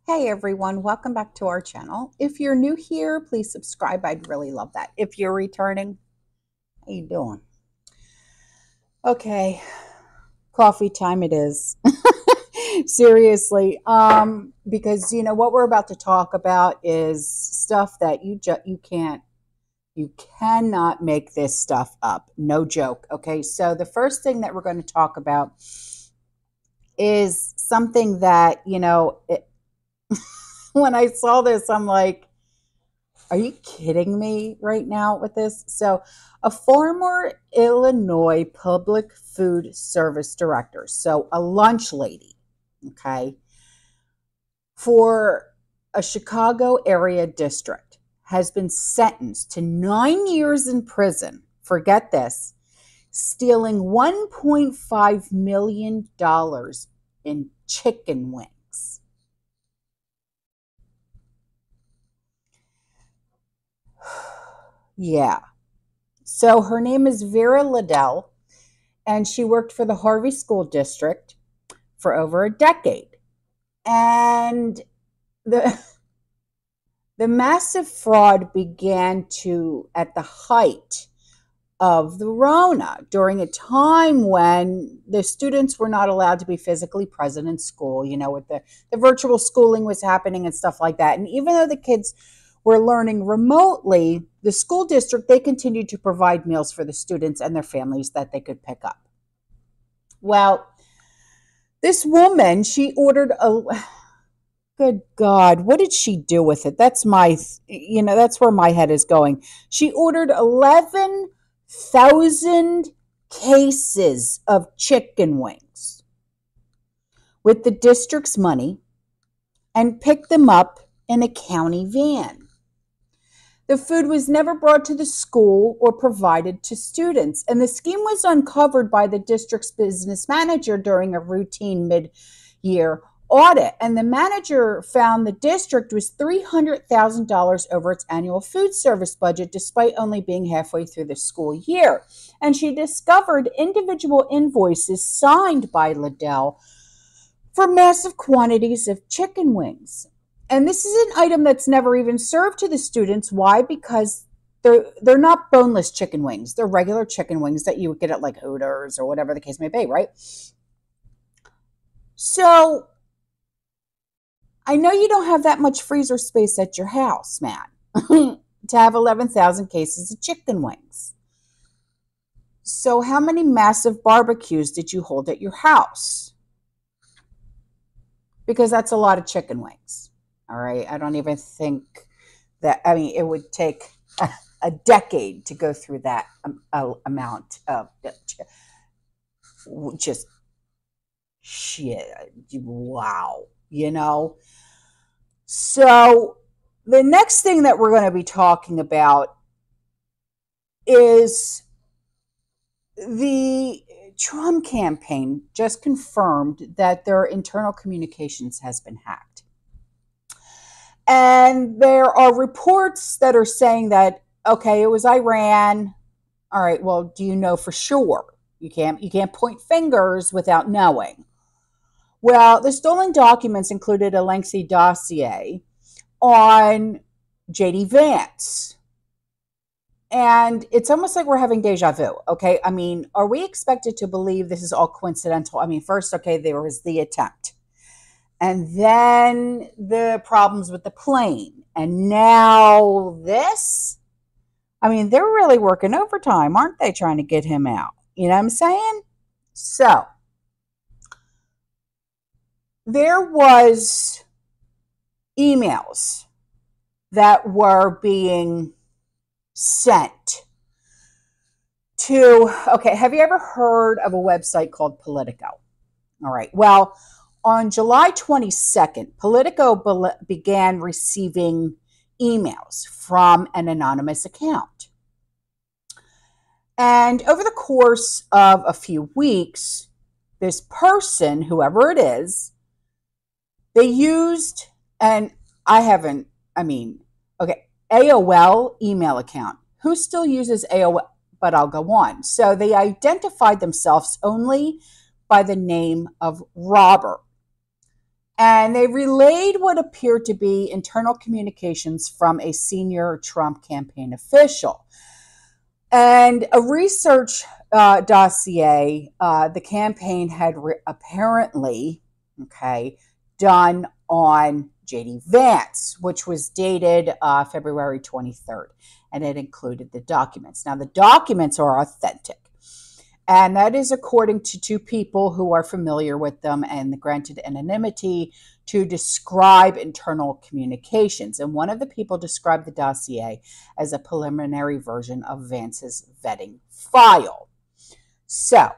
Hey everyone, welcome back to our channel. If you're new here, please subscribe. I'd really love that. If you're returning, how you doing? Okay, coffee time it is. Seriously, because you know what we're about to talk about is stuff that you cannot make this stuff up. No joke. Okay, so the first thing that we're going to talk about is something that when I saw this, I'm like, are you kidding me right now with this? So, a former Illinois public food service director, so a lunch lady, okay, for a Chicago area district, has been sentenced to 9 years in prison. Forget this, stealing $1.5 million in chicken wings. Yeah. So her name is Vera Liddell, and she worked for the Harvey School District for over a decade. And the the massive fraud began to at the height of the Rona, during a time when the students were not allowed to be physically present in school, with the virtual schooling was happening and stuff like that. And even though the kids were learning remotely, the school district, they continued to provide meals for the students and their families that they could pick up. Well, this woman, she ordered a good God, what did she do with it? That's where my head is going. She ordered 11,000 cases of chicken wings with the district's money and picked them up in a county van. The food was never brought to the school or provided to students, and the scheme was uncovered by the district's business manager during a routine mid-year audit. And the manager found the district was $300,000 over its annual food service budget, despite only being halfway through the school year. And she discovered individual invoices signed by Liddell for massive quantities of chicken wings. And this is an item that's never even served to the students. Why? Because they're not boneless chicken wings. They're regular chicken wings that you would get at like Hooters or whatever the case may be, right? So I know you don't have that much freezer space at your house, man, to have 11,000 cases of chicken wings. So how many massive barbecues did you hold at your house? Because that's a lot of chicken wings. All right. I don't even think that, it would take a decade to go through that amount of just shit. Wow. So the next thing that we're going to be talking about is the Trump campaign just confirmed that their internal communications has been hacked. And there are reports that are saying that, okay, it was Iran. All right, well, do you know for sure? You can't point fingers without knowing. Well, the stolen documents included a lengthy dossier on JD Vance. And it's almost like we're having deja vu, okay? Are we expected to believe this is all coincidental? First, okay, there was the attempt. And then the problems with the plane. And now this? They're really working overtime, aren't they, trying to get him out? You know what I'm saying? So, there was emails that were being sent to, okay, have you ever heard of a website called Politico? All right, well, on July 22nd, Politico began receiving emails from an anonymous account. And over the course of a few weeks, this person, whoever it is, they used, and AOL email account. Who still uses AOL? But I'll go on. So they identified themselves only by the name of Robert. And they relayed what appeared to be internal communications from a senior Trump campaign official. And a research dossier the campaign had apparently, okay, done on J.D. Vance, which was dated February 23rd, and it included the documents. Now, the documents are authentic, and that is according to two people who are familiar with them and granted anonymity to describe internal communications. And one of the people described the dossier as a preliminary version of Vance's vetting file. So,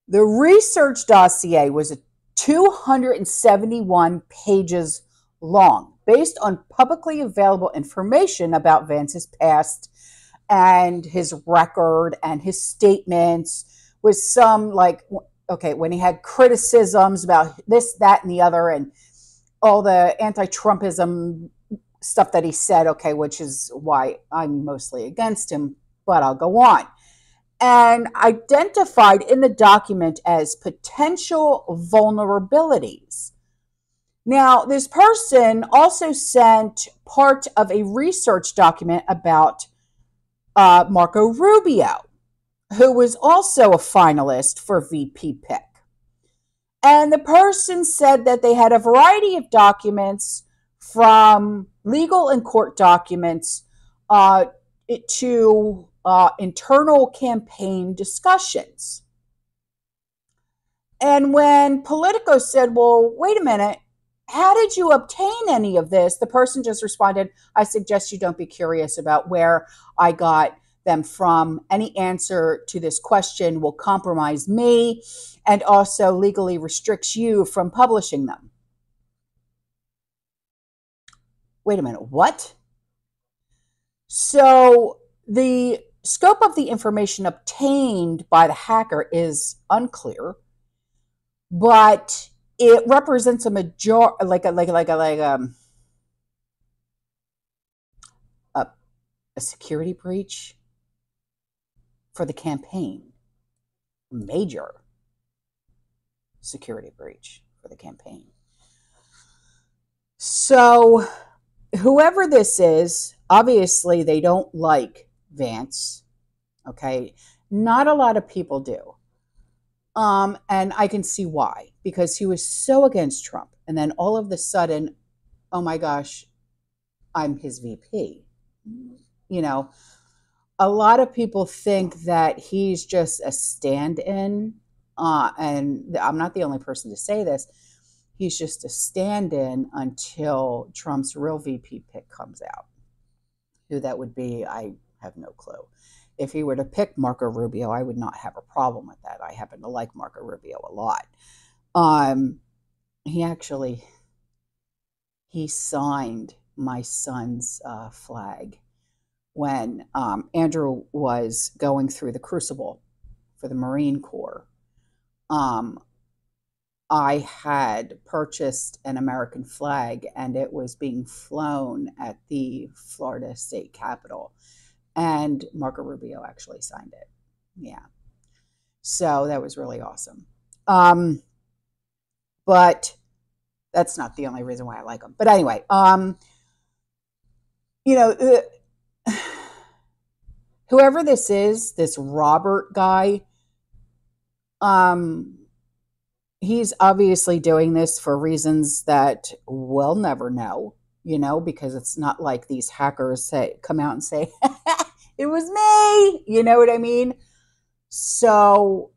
the research dossier was 271 pages long, based on publicly available information about Vance's past and his record and his statements, with some like, okay, when he had criticisms about this, that, and the other, and all the anti-Trumpism stuff that he said, okay, which is why I'm mostly against him, but I'll go on. And identified in the document as potential vulnerabilities. Now, this person also sent part of a research document about Marco Rubio, who was also a finalist for VP pick. And the person said that they had a variety of documents, from legal and court documents to internal campaign discussions. And when Politico said, well, wait a minute, how did you obtain any of this? The person just responded, I suggest you don't be curious about where I got them from. Any answer to this question will compromise me and also legally restricts you from publishing them. Wait a minute, what? So the scope of the information obtained by the hacker is unclear, but it represents a a security breach for the campaign. Major security breach for the campaign. So whoever this is, obviously they don't like Vance. Okay. Not a lot of people do. And I can see why, because he was so against Trump. And then all of a sudden, oh my gosh, I'm his VP. You know, a lot of people think that he's just a stand-in. And I'm not the only person to say this. He's just a stand-in until Trump's real VP pick comes out. Who that would be, I have no clue. If he were to pick Marco Rubio, I would not have a problem with that. I happen to like Marco Rubio a lot. He signed my son's flag when Andrew was going through the crucible for the Marine Corps. I had purchased an American flag, and it was being flown at the Florida State Capitol. And Marco Rubio actually signed it. Yeah. So that was really awesome. But that's not the only reason why I like him. But anyway, whoever this is, this Robert guy, he's obviously doing this for reasons that we'll never know, because it's not like these hackers come out and say, it was me, you know what I mean? So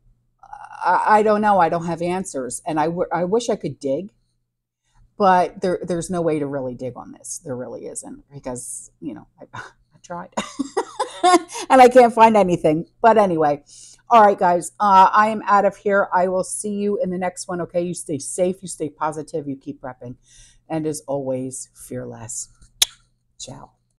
I don't know. I don't have answers. And I wish I could dig, but there's no way to really dig on this. There really isn't, because, I tried and I can't find anything. But anyway, all right, guys, I am out of here. I will see you in the next one. Okay. You stay safe. You stay positive. You keep prepping. And as always, fear less. Ciao.